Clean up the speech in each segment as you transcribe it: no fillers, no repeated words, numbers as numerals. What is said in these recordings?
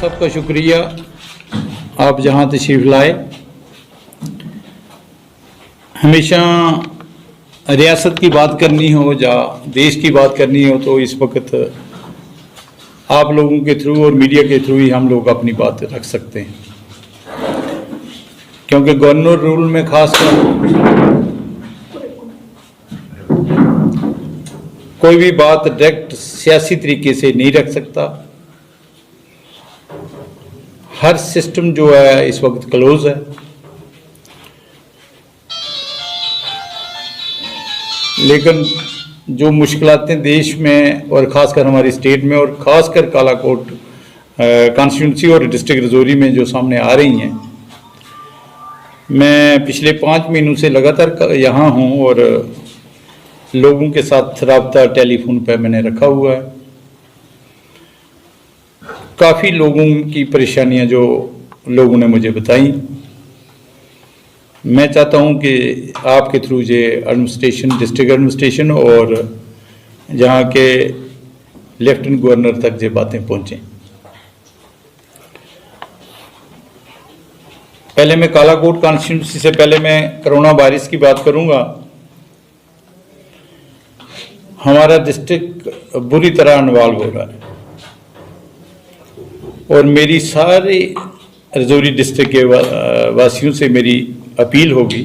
सबका शुक्रिया, आप जहाँ तशरीफ़ लाए। हमेशा रियासत की बात करनी हो या देश की बात करनी हो तो इस वक्त आप लोगों के थ्रू और मीडिया के थ्रू ही हम लोग अपनी बात रख सकते हैं, क्योंकि गवर्नर रूल में खासकर कोई भी बात डायरेक्ट सियासी तरीके से नहीं रख सकता। हर सिस्टम जो है इस वक्त क्लोज है, लेकिन जो मुश्किलातें देश में और ख़ासकर हमारी स्टेट में और ख़ासकर कालाकोट कॉन्स्टिट्यूंसी और डिस्ट्रिक्ट रजौरी में जो सामने आ रही हैं, मैं पिछले 5 महीनों से लगातार यहाँ हूँ और लोगों के साथ रब्ता टेलीफोन पर मैंने रखा हुआ है। काफ़ी लोगों की परेशानियाँ जो लोगों ने मुझे बताई, मैं चाहता हूं कि आपके थ्रू ये एडमिनिस्ट्रेशन, डिस्ट्रिक्ट एडमिनिस्ट्रेशन और जहां के लेफ्टिनेंट गवर्नर तक ये बातें पहुंचें। पहले मैं कालाकोट कॉन्स्टिट्यूंसी से पहले मैं कोरोना वायरस की बात करूंगा। हमारा डिस्ट्रिक्ट बुरी तरह इन्वॉल्व हो रहा है और मेरी सारी रजौरी डिस्ट्रिक्ट के वासियों से मेरी अपील होगी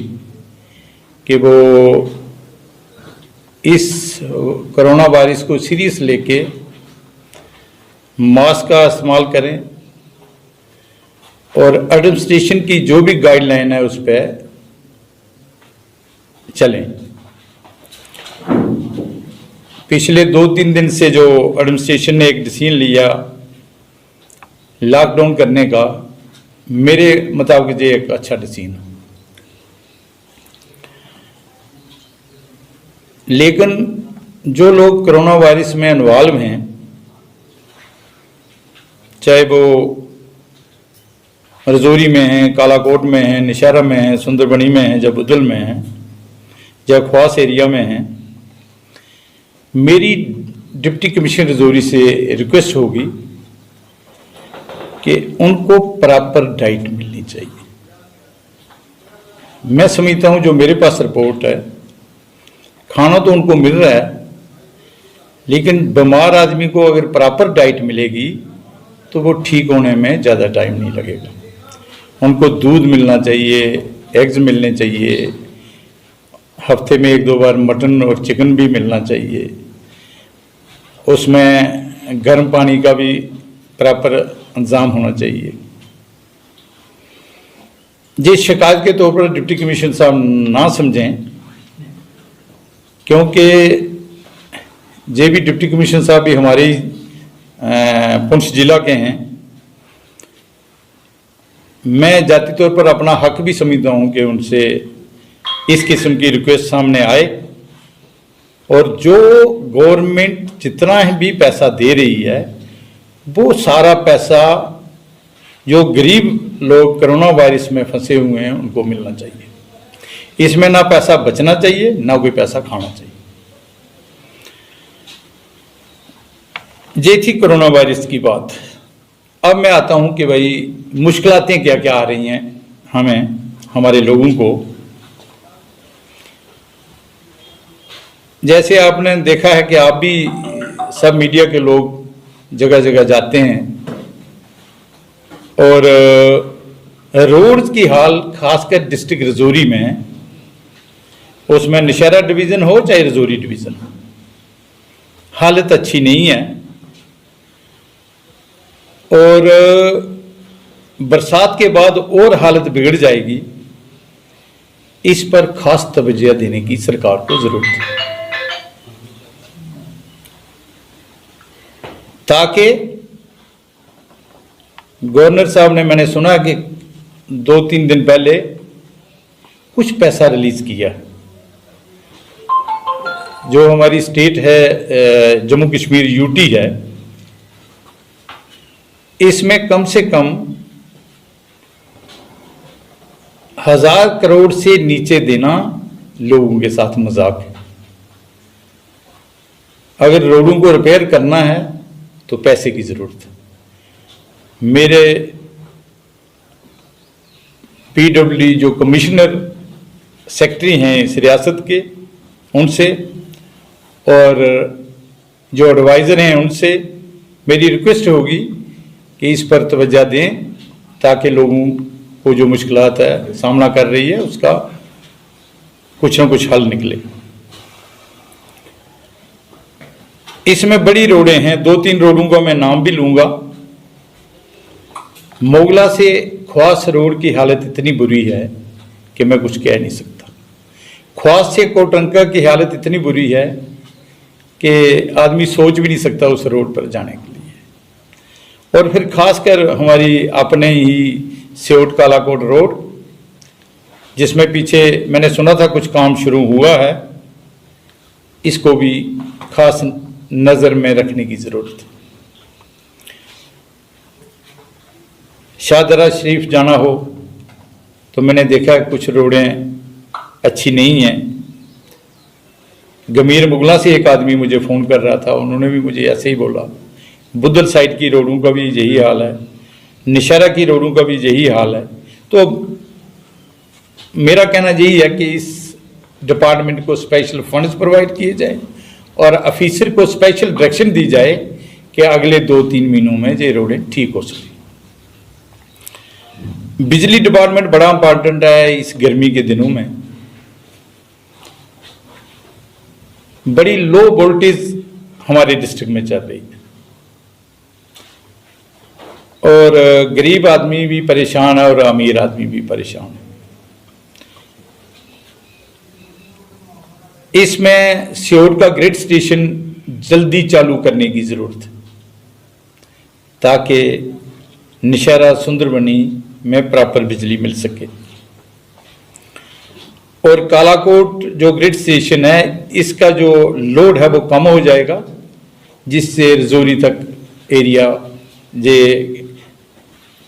कि वो इस कोरोना वायरस को सीरियस लेके मास्क का इस्तेमाल करें और एडमिनिस्ट्रेशन की जो भी गाइडलाइन है उस पर चलें। पिछले 2-3 दिन से जो एडमिनिस्ट्रेशन ने एक डिसीजन लिया लॉकडाउन करने का, मेरे मुताबिक ये एक अच्छा डिसीजन, लेकिन जो लोग कोरोना वायरस में इन्वॉल्व हैं, चाहे वो रजौरी में हैं, कालाकोट में हैं, निशारा में हैं, सुंदरबनी में हैं, जबुदल में हैं या ख्वास एरिया में हैं, मेरी डिप्टी कमिश्नर रजौरी से रिक्वेस्ट होगी कि उनको प्रॉपर डाइट मिलनी चाहिए। मैं समझता हूं जो मेरे पास रिपोर्ट है, खाना तो उनको मिल रहा है, लेकिन बीमार आदमी को अगर प्रॉपर डाइट मिलेगी तो वो ठीक होने में ज़्यादा टाइम नहीं लगेगा। उनको दूध मिलना चाहिए, एग्स मिलने चाहिए, हफ्ते में 1-2 बार मटन और चिकन भी मिलना चाहिए, उसमें गर्म पानी का भी प्रॉपर इंतजाम होना चाहिए। ये शिकायत के तौर पर डिप्टी कमिश्नर साहब ना समझें, क्योंकि जे भी डिप्टी कमिश्नर साहब भी हमारे पुंछ जिला के हैं। मैं जाती तौर पर अपना हक भी समझता हूं कि उनसे इस किस्म की रिक्वेस्ट सामने आए और जो गवर्नमेंट जितना भी पैसा दे रही है वो सारा पैसा जो गरीब लोग कोरोना वायरस में फंसे हुए हैं उनको मिलना चाहिए। इसमें ना पैसा बचना चाहिए ना कोई पैसा खाना चाहिए। ये थी कोरोना वायरस की बात। अब मैं आता हूं कि भाई मुश्किलातें क्या क्या आ रही हैं हमें, हमारे लोगों को। जैसे आपने देखा है कि आप भी सब मीडिया के लोग जगह जगह जाते हैं और रोड्स की हाल खासकर डिस्ट्रिक्ट रजौरी में, उसमें निशारा डिवीज़न हो चाहे रजौरी डिवीज़न, हालत अच्छी नहीं है और बरसात के बाद और हालत बिगड़ जाएगी। इस पर खास तवज्जो देने की सरकार को ज़रूरत है, ताकि गवर्नर साहब ने, मैंने सुना कि 2-3 दिन पहले कुछ पैसा रिलीज किया, जो हमारी स्टेट है जम्मू कश्मीर यूटी है, इसमें कम से कम 1000 करोड़ से नीचे देना लोगों के साथ मजाक है। अगर रोडों को रिपेयर करना है तो पैसे की ज़रूरत है। मेरे पीडब्ल्यूडी जो कमिश्नर सेक्रेटरी हैं इस रियासत के, उनसे और जो एडवाइज़र हैं उनसे मेरी रिक्वेस्ट होगी कि इस पर तवज्जो दें ताकि लोगों को जो मुश्किलात है सामना कर रही है उसका कुछ ना कुछ हल निकले। इसमें बड़ी रोडें हैं, 2-3 रोडों का मैं नाम भी लूँगा। मोगला से ख्वास रोड की हालत इतनी बुरी है कि मैं कुछ कह नहीं सकता। ख्वास से कोटरंका की हालत इतनी बुरी है कि आदमी सोच भी नहीं सकता उस रोड पर जाने के लिए। और फिर खासकर हमारी अपने ही सियोट कालाकोट रोड, जिसमें पीछे मैंने सुना था कुछ काम शुरू हुआ है, इसको भी खास नज़र में रखने की ज़रूरत है। शाहदरा शरीफ जाना हो तो मैंने देखा कुछ रोडें अच्छी नहीं हैं। गमीर मुगला से एक आदमी मुझे फ़ोन कर रहा था, उन्होंने भी मुझे ऐसे ही बोला। बुद्धल साइड की रोडों का भी यही हाल है, निशारा की रोडों का भी यही हाल है। तो मेरा कहना यही है कि इस डिपार्टमेंट को स्पेशल फंड्स प्रोवाइड किए जाए और ऑफिसर को स्पेशल डायरेक्शन दी जाए कि अगले 2-3 महीनों में ये रोडें ठीक हो सकें। बिजली डिपार्टमेंट बड़ा इंपॉर्टेंट है इस गर्मी के दिनों में। बड़ी लो वोल्टेज हमारे डिस्ट्रिक्ट में चल रही है और गरीब आदमी भी परेशान है और अमीर आदमी भी परेशान है। इसमें सियोट का ग्रिड स्टेशन जल्दी चालू करने की ज़रूरत है ताकि निशारा सुंदरबनी में प्रॉपर बिजली मिल सके। और कालाकोट जो ग्रिड स्टेशन है इसका जो लोड है वो कम हो जाएगा, जिससे रजौरी तक एरिया ये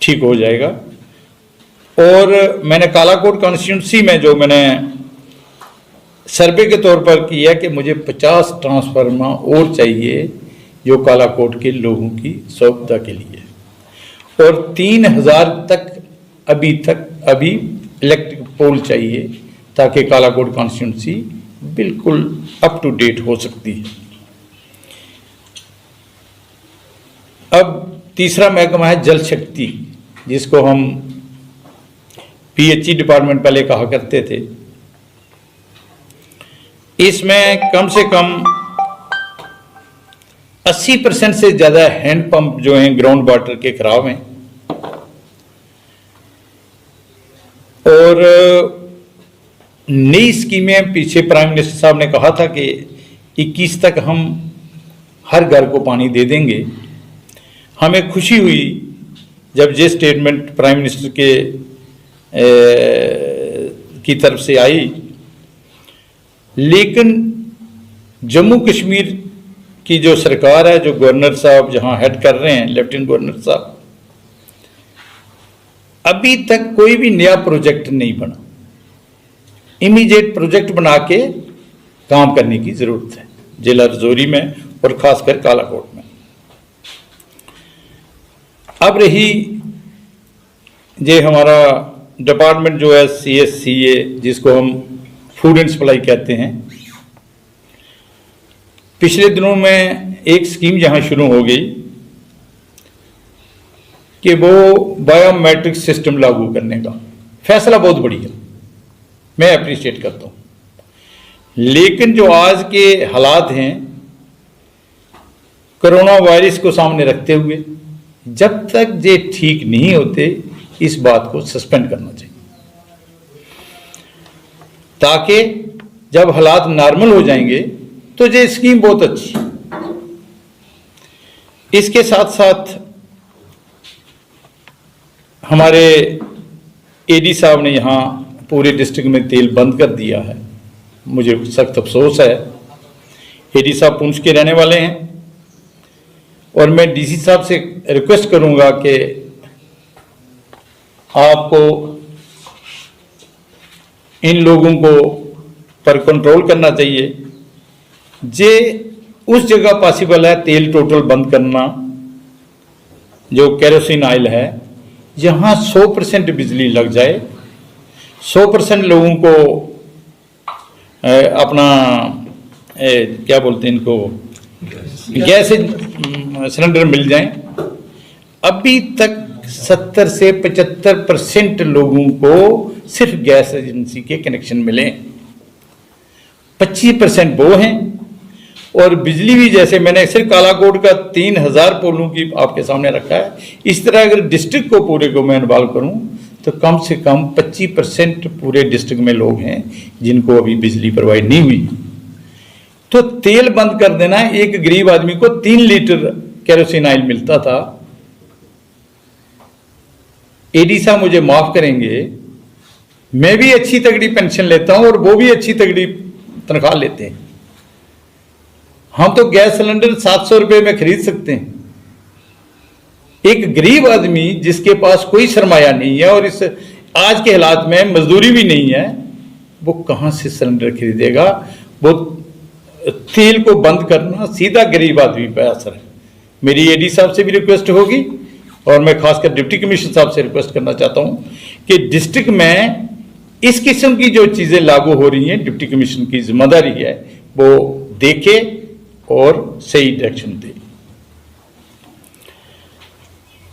ठीक हो जाएगा। और मैंने कालाकोट कॉन्स्टिट्यूंसी में जो मैंने सर्वे के तौर पर किया कि मुझे 50 ट्रांसफार्मर और चाहिए जो कालाकोट के लोगों की सुविधा के लिए, और 3000 तक अभी इलेक्ट्रिक पोल चाहिए ताकि कालाकोट कॉन्स्टिट्यूंसी बिल्कुल अप टू डेट हो सकती है। अब तीसरा महकमा है जल शक्ति, जिसको हम पीएचई डिपार्टमेंट पहले कहा करते थे। इसमें कम से कम 80% से ज़्यादा हैंडपंप जो हैं ग्राउंड वाटर के खराब हैं और नई स्कीमें पीछे प्राइम मिनिस्टर साहब ने कहा था कि 21 तक हम हर घर को पानी दे देंगे। हमें खुशी हुई जब ये स्टेटमेंट प्राइम मिनिस्टर के की तरफ से आई, लेकिन जम्मू कश्मीर की जो सरकार है, जो गवर्नर साहब जहां हेड कर रहे हैं, लेफ्टिनेंट गवर्नर साहब, अभी तक कोई भी नया प्रोजेक्ट नहीं बना। इमीडिएट प्रोजेक्ट बना के काम करने की जरूरत है जिला रजौरी में और खासकर कालाकोट में। अब रही ये हमारा डिपार्टमेंट जो है CSCA, जिसको हम फूड एंड सप्लाई कहते हैं, पिछले दिनों में एक स्कीम यहां शुरू हो गई कि वो बायोमेट्रिक सिस्टम लागू करने का फैसला बहुत बढ़िया, मैं अप्रिशिएट करता हूं। लेकिन जो आज के हालात हैं कोरोना वायरस को सामने रखते हुए, जब तक ये ठीक नहीं होते इस बात को सस्पेंड करना चाहिए ताकि जब हालात नॉर्मल हो जाएंगे तो ये स्कीम बहुत अच्छी। इसके साथ साथ हमारे AD साहब ने यहाँ पूरे डिस्ट्रिक्ट में तेल बंद कर दिया है, मुझे सख्त अफसोस है। AD साहब पुंछ के रहने वाले हैं और मैं DC साहब से रिक्वेस्ट करूंगा कि आपको इन लोगों को पर कंट्रोल करना चाहिए। जे उस जगह पॉसिबल है तेल टोटल बंद करना, जो केरोसिन ऑयल है, यहाँ 100% बिजली लग जाए, 100% लोगों को अपना क्या बोलते हैं इनको, गैस सिलेंडर मिल जाए। अभी तक 70 से 75% लोगों को सिर्फ गैस एजेंसी के कनेक्शन मिले, 25% वो हैं। और बिजली भी, जैसे मैंने सिर्फ कालाकोट का 3000 पोलों की आपके सामने रखा है, इस तरह अगर डिस्ट्रिक्ट को पूरे को मैं इन्वॉल्व करूं तो कम से कम 25% पूरे डिस्ट्रिक्ट में लोग हैं जिनको अभी बिजली प्रोवाइड नहीं हुई। तो तेल बंद कर देना, एक गरीब आदमी को 3 लीटर केरोसिन ऑयल मिलता था। एडी साहब मुझे माफ करेंगे, मैं भी अच्छी तगड़ी पेंशन लेता हूं और वो भी अच्छी तगड़ी तनख्वाह लेते हैं। हम तो गैस सिलेंडर 700 रुपए में खरीद सकते हैं। एक गरीब आदमी जिसके पास कोई सरमाया नहीं है और इस आज के हालात में मजदूरी भी नहीं है, वो कहां से सिलेंडर खरीदेगा? वो तेल को बंद करना सीधा गरीब आदमी पर असर है। मेरी एडी साहब से भी रिक्वेस्ट होगी और मैं खासकर डिप्टी कमिश्नर साहब से रिक्वेस्ट करना चाहता हूं कि डिस्ट्रिक्ट में इस किस्म की जो चीजें लागू हो रही हैं, डिप्टी कमिश्नर की जिम्मेदारी है वो देखे और सही डायरेक्शन दे।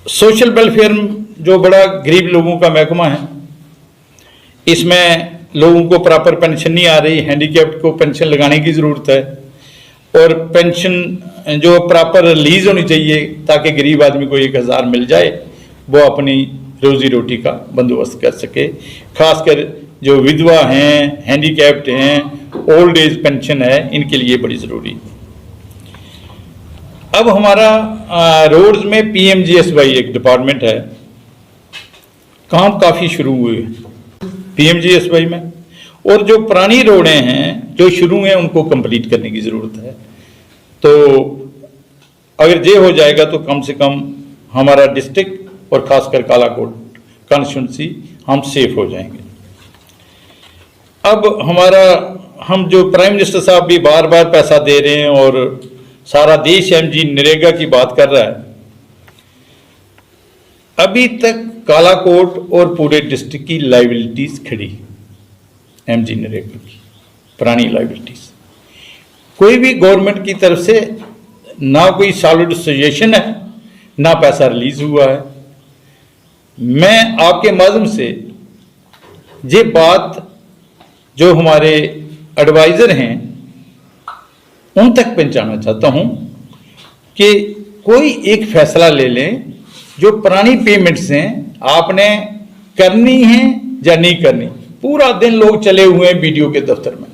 सोशल वेलफेयर जो बड़ा गरीब लोगों का महकमा है, इसमें लोगों को प्रॉपर पेंशन नहीं आ रही, हैंडीकैप्ड को पेंशन लगाने की ज़रूरत है और पेंशन जो प्रॉपर रिलीज होनी चाहिए ताकि गरीब आदमी को 1000 मिल जाए, वो अपनी रोजी रोटी का बंदोबस्त कर सके। खासकर जो विधवा हैं, हैंडीकैप्ड हैं, ओल्ड एज पेंशन है, इनके लिए बड़ी ज़रूरी है। अब हमारा रोड्स में पीएमजीएसवाई एक डिपार्टमेंट है, काम काफ़ी शुरू हुए पीएमजीएसवाई में, और जो पुरानी रोडें हैं जो शुरू हैं उनको कंप्लीट करने की ज़रूरत है। तो अगर ये हो जाएगा तो कम से कम हमारा डिस्ट्रिक्ट और ख़ासकर कालाकोट कॉन्स्टिट्यूंसी हम सेफ हो जाएंगे। अब हम जो प्राइम मिनिस्टर साहब भी बार बार पैसा दे रहे हैं और सारा देश एमजी नरेगा की बात कर रहा है, अभी तक कालाकोट और पूरे डिस्ट्रिक्ट की लाइबिलिटीज खड़ी, एमजी नरेगा की पुरानी लाइबिलिटीज। कोई भी गवर्नमेंट की तरफ से ना कोई सॉलिड सजेशन है, ना पैसा रिलीज हुआ है। मैं आपके माध्यम से ये बात जो हमारे एडवाइजर हैं उन तक पहुंचाना चाहता हूं कि कोई एक फैसला ले लें, जो पुरानी पेमेंट्स हैं आपने करनी है या नहीं करनी। पूरा दिन लोग चले हुए हैं बीडीओ के दफ्तर में,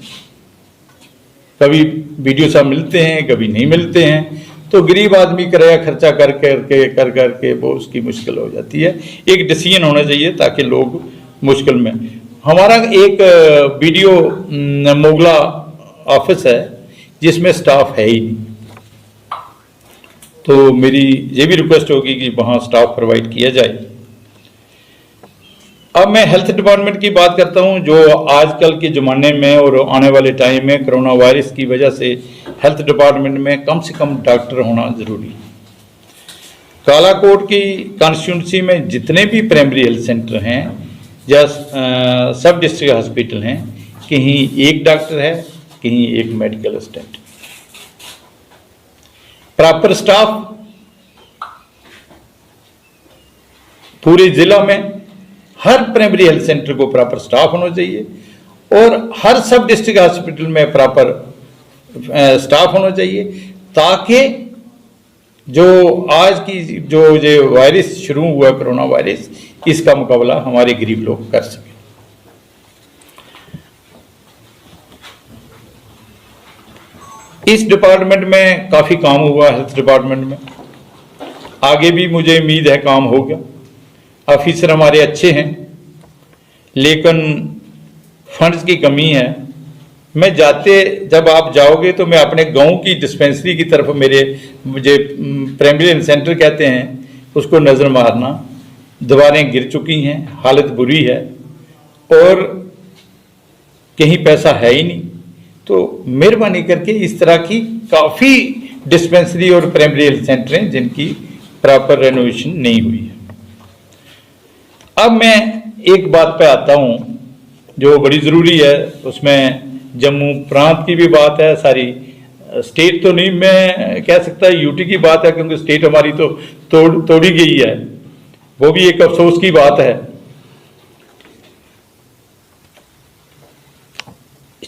कभी बीडीओ साहब मिलते हैं, कभी नहीं मिलते हैं, तो गरीब आदमी किराया खर्चा कर करके वो उसकी मुश्किल हो जाती है। एक डिसीजन होना चाहिए ताकि लोग मुश्किल में। हमारा एक बीडीओ मोगला ऑफिस है जिसमें स्टाफ है ही नहीं, तो मेरी ये भी रिक्वेस्ट होगी कि वहाँ स्टाफ प्रोवाइड किया जाए। अब मैं हेल्थ डिपार्टमेंट की बात करता हूँ, जो आजकल के ज़माने में और आने वाले टाइम में कोरोना वायरस की वजह से हेल्थ डिपार्टमेंट में कम से कम डॉक्टर होना ज़रूरी है। कालाकोट की कॉन्स्टिट्यूंसी में जितने भी प्राइमरी हेल्थ सेंटर हैं या सब डिस्ट्रिक्ट हॉस्पिटल हैं, कहीं एक डॉक्टर है, कहीं एक मेडिकल असिस्टेंट। प्रॉपर स्टाफ पूरे जिला में हर प्राइमरी हेल्थ सेंटर को प्रॉपर स्टाफ होना चाहिए और हर सब डिस्ट्रिक्ट हॉस्पिटल में प्रॉपर स्टाफ होना चाहिए, ताकि जो आज की जो वायरस शुरू हुआ कोरोना वायरस, इसका मुकाबला हमारे गरीब लोग कर सकें। इस डिपार्टमेंट में काफ़ी काम हुआ, हेल्थ डिपार्टमेंट में आगे भी मुझे उम्मीद है काम होगा। ऑफिसर हमारे अच्छे हैं, लेकिन फंड्स की कमी है। मैं जब आप जाओगे तो मैं अपने गांव की डिस्पेंसरी की तरफ, मुझे प्राइमरी हेल्थ सेंटर कहते हैं, उसको नज़र मारना। दीवारें गिर चुकी हैं, हालत बुरी है और कहीं पैसा है ही नहीं। तो मेहरबानी करके इस तरह की काफ़ी डिस्पेंसरी और प्राइमरी हेल्थ सेंटर हैं जिनकी प्रॉपर रेनोवेशन नहीं हुई है। अब मैं एक बात पे आता हूं जो बड़ी ज़रूरी है, उसमें जम्मू प्रांत की भी बात है, सारी स्टेट तो नहीं मैं कह सकता, यूटी की बात है, क्योंकि स्टेट हमारी तो तोड़ी गई है, वो भी एक अफसोस की बात है।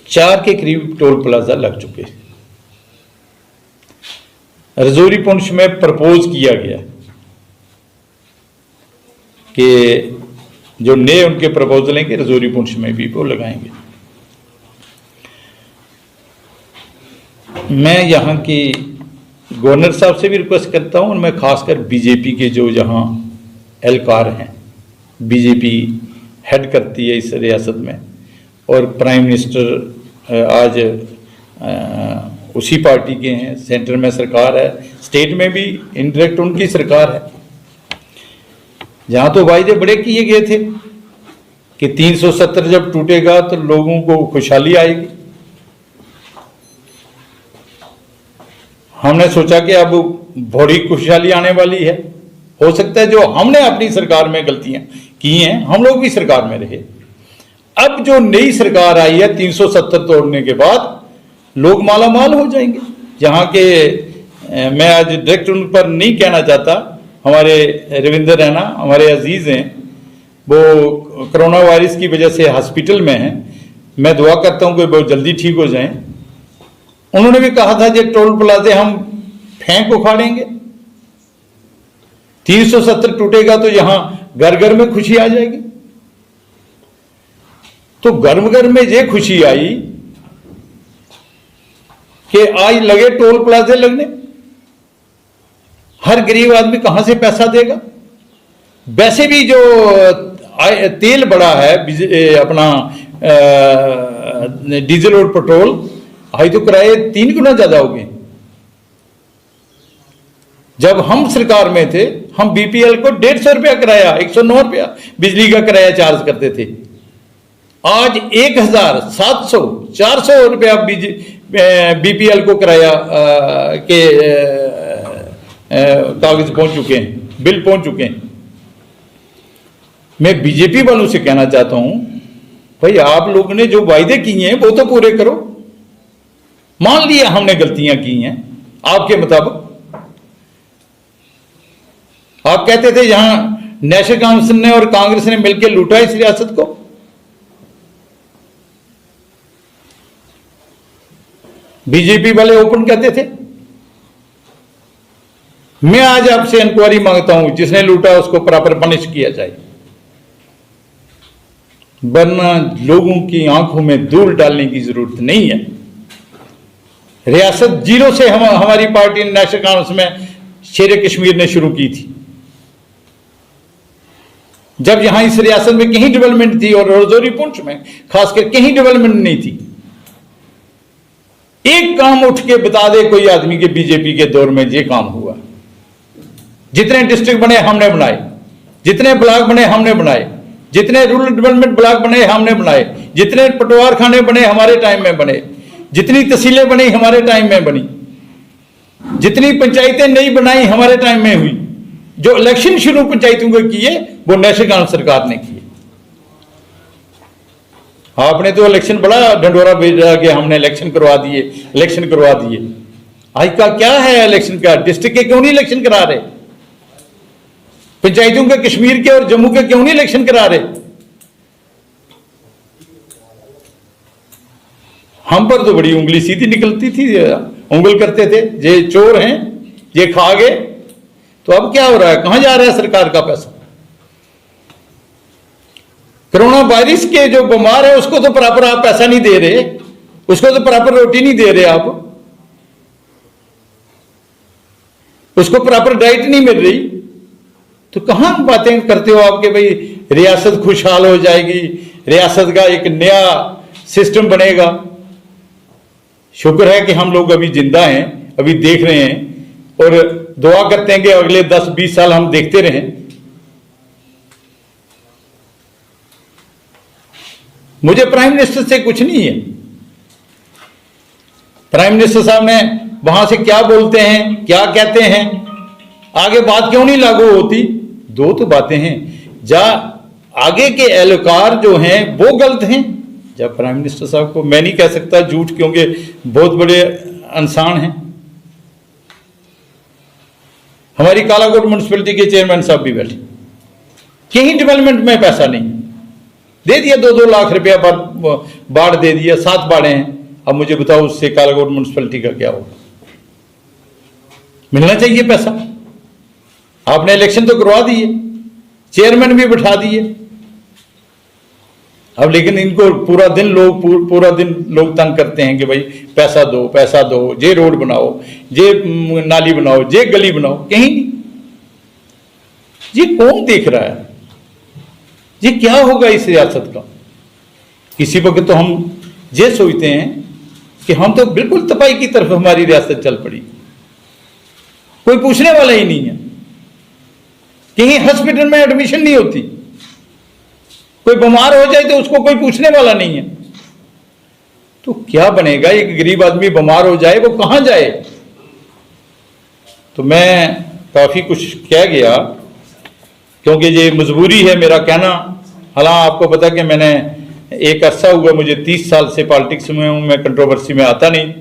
4 के करीब टोल प्लाजा लग चुके। रजौरी पुंछ में प्रपोज किया गया कि जो नए उनके प्रपोजल हैं कि रजौरी पुंछ में भी वो लगाएंगे। मैं यहाँ की गवर्नर साहब से भी रिक्वेस्ट करता हूँ, और मैं खासकर बीजेपी के जो जहाँ एहलकार हैं, बीजेपी हेड करती है इस रियासत में, और प्राइम मिनिस्टर आज उसी पार्टी के हैं, सेंटर में सरकार है, स्टेट में भी इनडायरेक्ट उनकी सरकार है। जहाँ तो वायदे बड़े किए गए थे कि 370 जब टूटेगा तो लोगों को खुशहाली आएगी। हमने सोचा कि अब बड़ी खुशहाली आने वाली है। हो सकता है जो हमने अपनी सरकार में गलतियां की हैं, हम लोग भी सरकार में रहे। अब जो नई सरकार आई है 370 तोड़ने के बाद लोग माला माल हो जाएंगे। जहाँ के मैं आज डायरेक्ट उन पर नहीं कहना चाहता, हमारे रविंदर रैना हमारे अजीज हैं, वो कोरोना वायरस की वजह से हॉस्पिटल में हैं। मैं दुआ करता हूँ कि वो जल्दी ठीक हो जाएं। उन्होंने भी कहा था कि टोल प्लाजे हम फेंक उखाड़ेंगे, 370 टूटेगा तो यहां घर घर में खुशी आ जाएगी। तो घर में ये खुशी आई कि आज लगे टोल प्लाजे लगने। हर गरीब आदमी कहां से पैसा देगा? वैसे भी जो तेल बढ़ा है अपना डीजल और पेट्रोल, आज तो किराए 3 गुना ज्यादा हो गए। जब हम सरकार में थे, हम बीपीएल को 150 रुपया किराया, 109 रुपया बिजली का किराया चार्ज करते थे। आज 1700 400 रुपया बीपीएल को किराया के कागज पहुंच चुके हैं, बिल पहुंच चुके हैं। मैं बीजेपी वालों से कहना चाहता हूं, भाई आप लोगों ने जो वायदे किए हैं वो तो पूरे करो। मान लिया हमने गलतियां की हैं आपके मुताबिक। आप कहते थे यहां नेशनल काउंसिल ने और कांग्रेस ने मिलकर लूटा इस रियासत को। बीजेपी वाले ओपन कहते थे। मैं आज आपसे इंक्वायरी मांगता हूं, जिसने लूटा उसको प्रॉपर पनिश किया जाए, वरना लोगों की आंखों में धूल डालने की जरूरत नहीं है। रियासत जीरो से हमारी पार्टी ने नेशनल कांग्रेस में शेर कश्मीर ने शुरू की थी। जब यहां इस रियासत में कहीं डेवलपमेंट थी, और रजौरी पुंछ में खासकर कहीं डेवलपमेंट नहीं थी। एक काम उठ के बता दे कोई आदमी के बीजेपी के दौर में ये काम हुआ। जितने डिस्ट्रिक्ट बने हमने बनाए, जितने ब्लॉक बने हमने बनाए, जितने रूरल डेवलपमेंट ब्लॉक बने हमने बनाए, जितने पटवार खाने बने हमारे टाइम में बने, जितनी तहसीलें बनी हमारे टाइम में बनी, जितनी पंचायतें नई बनाई हमारे टाइम में हुई। जो इलेक्शन शुरू पंचायतों को किए वो नेशनल कांग्रेस सरकार ने किए। आपने तो इलेक्शन बड़ा ढंडोरा भेजा कि हमने इलेक्शन करवा दिए, इलेक्शन करवा दिए। आज का क्या है इलेक्शन का? डिस्ट्रिक्ट के क्यों नहीं इलेक्शन करा रहे? पंचायतों के कश्मीर के और जम्मू के क्यों नहीं इलेक्शन करा रहे? हम पर तो बड़ी उंगली सीधी निकलती थी, उंगल करते थे, ये चोर हैं, ये खा गए। तो अब क्या हो रहा है? कहां जा रहा है सरकार का पैसा? कोरोना वायरस के जो बीमार है उसको तो प्रॉपर आप पैसा नहीं दे रहे, उसको तो प्रॉपर रोटी नहीं दे रहे आप, उसको प्रॉपर डाइट नहीं मिल रही। तो कहां बातें करते हो आप कि भाई रियासत खुशहाल हो जाएगी, रियासत का एक नया सिस्टम बनेगा। शुक्र है कि हम लोग अभी जिंदा हैं, अभी देख रहे हैं, और दुआ करते हैं कि अगले 10-20 साल हम देखते रहें। मुझे प्राइम मिनिस्टर से कुछ नहीं है। प्राइम मिनिस्टर साहब ने वहां से क्या बोलते हैं, क्या कहते हैं, आगे बात क्यों नहीं लागू होती? दो तो बातें हैं, जा आगे के एहलकार जो हैं वो गलत हैं, जब प्राइम मिनिस्टर साहब को मैं नहीं कह सकता झूठ, क्योंकि बहुत बड़े इंसान हैं। हमारी कालाकोट म्यूनिसिपैलिटी के चेयरमैन साहब भी बैठे, कहीं डेवलपमेंट में पैसा नहीं, दे दिया 2-2 लाख रुपया बाढ़ दे दिया, 7 बाढ़ें हैं। अब मुझे बताओ उससे कालाकोट म्यूनिसिपैलिटी का क्या होगा? मिलना चाहिए पैसा। आपने इलेक्शन तो करवा दिए, चेयरमैन भी बैठा दिए, अब लेकिन इनको पूरा दिन लोग तंग करते हैं कि भाई पैसा दो, पैसा दो, जे रोड बनाओ, जे नाली बनाओ, जे गली बनाओ, कहीं नहीं। ये कौन देख रहा है? ये क्या होगा इस रियासत का? किसी वक्त तो हम ये सोचते हैं कि हम तो बिल्कुल तबाही की तरफ हमारी रियासत चल पड़ी, कोई पूछने वाला ही नहीं है, कहीं हॉस्पिटल में एडमिशन नहीं होती, कोई बीमार हो जाए तो उसको कोई पूछने वाला नहीं है। तो क्या बनेगा? एक गरीब आदमी बीमार हो जाए वो कहां जाए? तो मैं काफी कुछ कह गया, क्योंकि ये मजबूरी है मेरा कहना। हालांकि आपको पता कि मैंने एक अरसा हुआ, मुझे 30 साल से पॉलिटिक्स में हूं, मैं कंट्रोवर्सी में आता नहीं,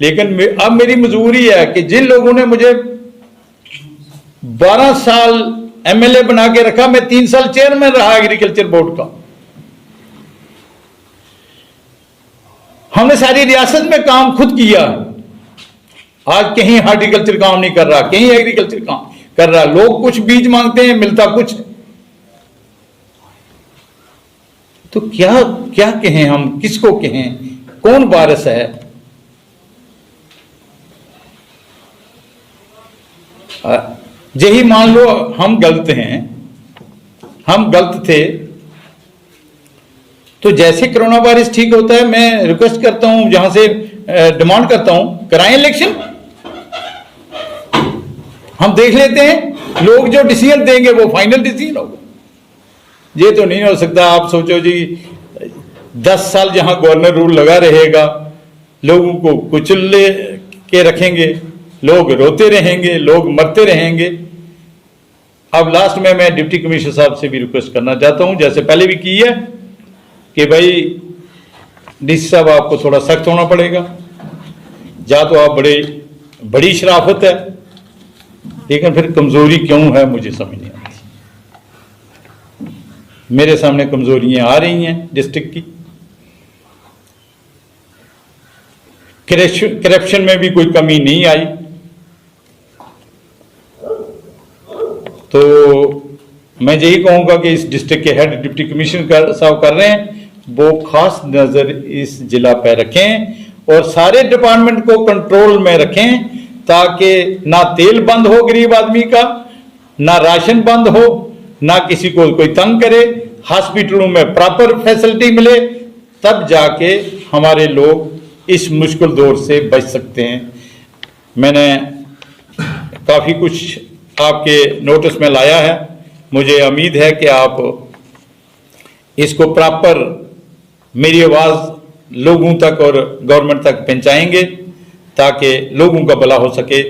लेकिन अब मेरी मजबूरी है कि जिन लोगों ने मुझे 12 साल एमएलए बना के रखा, मैं 3 साल चेयरमैन रहा एग्रीकल्चर बोर्ड का, हमने सारी रियासत में काम खुद किया। आज कहीं हॉर्टिकल्चर काम नहीं कर रहा, कहीं एग्रीकल्चर काम कर रहा, लोग कुछ बीज मांगते हैं, मिलता कुछ। तो क्या क्या कहें हम, किसको कहें, कौन वारिस है? यही मान लो हम गलत हैं, हम गलत थे, तो जैसे कोरोना वायरस ठीक होता है, मैं रिक्वेस्ट करता हूं, जहां से डिमांड करता हूं, कराएं इलेक्शन, हम देख लेते हैं, लोग जो डिसीजन देंगे वो फाइनल डिसीजन होगा। ये तो नहीं हो सकता आप सोचो जी 10 साल जहां गवर्नर रूल लगा रहेगा, लोगों को कुचल के रखेंगे, लोग रोते रहेंगे, लोग मरते रहेंगे। अब लास्ट में मैं डिप्टी कमिश्नर साहब से भी रिक्वेस्ट करना चाहता हूं, जैसे पहले भी की है, कि भाई डीसी साहब आपको थोड़ा सख्त होना पड़ेगा। या तो आप बड़ी शराफत है, लेकिन फिर कमजोरी क्यों है मुझे समझ नहीं आती। मेरे सामने कमजोरियां आ रही हैं डिस्ट्रिक्ट की, करप्शन में भी कोई कमी नहीं आई। तो मैं यही कहूंगा कि इस डिस्ट्रिक्ट के हेड डिप्टी कमिश्नर साहब कर रहे हैं, वो खास नजर इस जिला पर रखें और सारे डिपार्टमेंट को कंट्रोल में रखें, ताकि ना तेल बंद हो गरीब आदमी का, ना राशन बंद हो, ना किसी को कोई तंग करे, हॉस्पिटलों में प्रॉपर फैसिलिटी मिले, तब जाके हमारे लोग इस मुश्किल दौर से बच सकते हैं। मैंने काफ़ी कुछ आपके नोटिस में लाया है, मुझे उम्मीद है कि आप इसको प्रॉपर मेरी आवाज़ लोगों तक और गवर्नमेंट तक पहुंचाएंगे, ताकि लोगों का भला हो सके।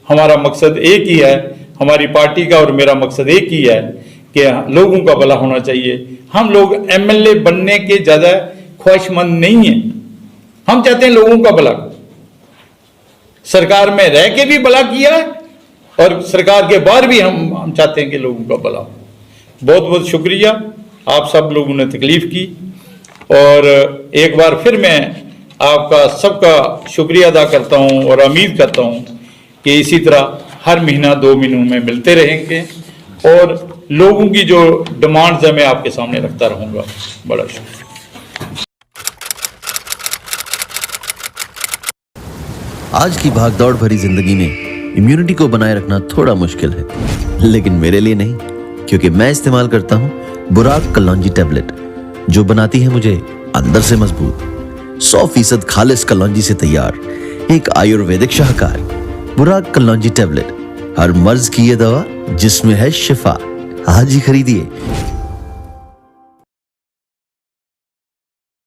हमारा मकसद एक ही है, हमारी पार्टी का और मेरा मकसद एक ही है कि लोगों का भला होना चाहिए। हम लोग एमएलए बनने के ज़्यादा ख्वाहिशमंद नहीं हैं, हम चाहते हैं लोगों का भला। सरकार में रह के भी भला किया है और सरकार के बाद भी हम चाहते हैं कि लोगों का भला हो। बहुत बहुत शुक्रिया, आप सब लोगों ने तकलीफ की, और एक बार फिर मैं आपका सबका शुक्रिया अदा करता हूं और उम्मीद करता हूं कि इसी तरह हर महीना 2 महीनों में मिलते रहेंगे और लोगों की जो डिमांड्स है मैं आपके सामने रखता रहूंगा। बड़ा शुक्रिया। आज की भागदौड़ भरी जिंदगी में इम्यूनिटी को बनाए रखना थोड़ा मुश्किल है, लेकिन मेरे लिए नहीं, क्योंकि मैं इस्तेमाल करता हूं बुराक कलौंजी टैबलेट, जो बनाती है मुझे अंदर से मजबूत। 100% खालिस कलौंजी से तैयार एक आयुर्वेदिक शाहकार बुराक कलौंजी टैबलेट, हर मर्ज की ये दवा जिसमें है शिफा। आज ही खरीदिए।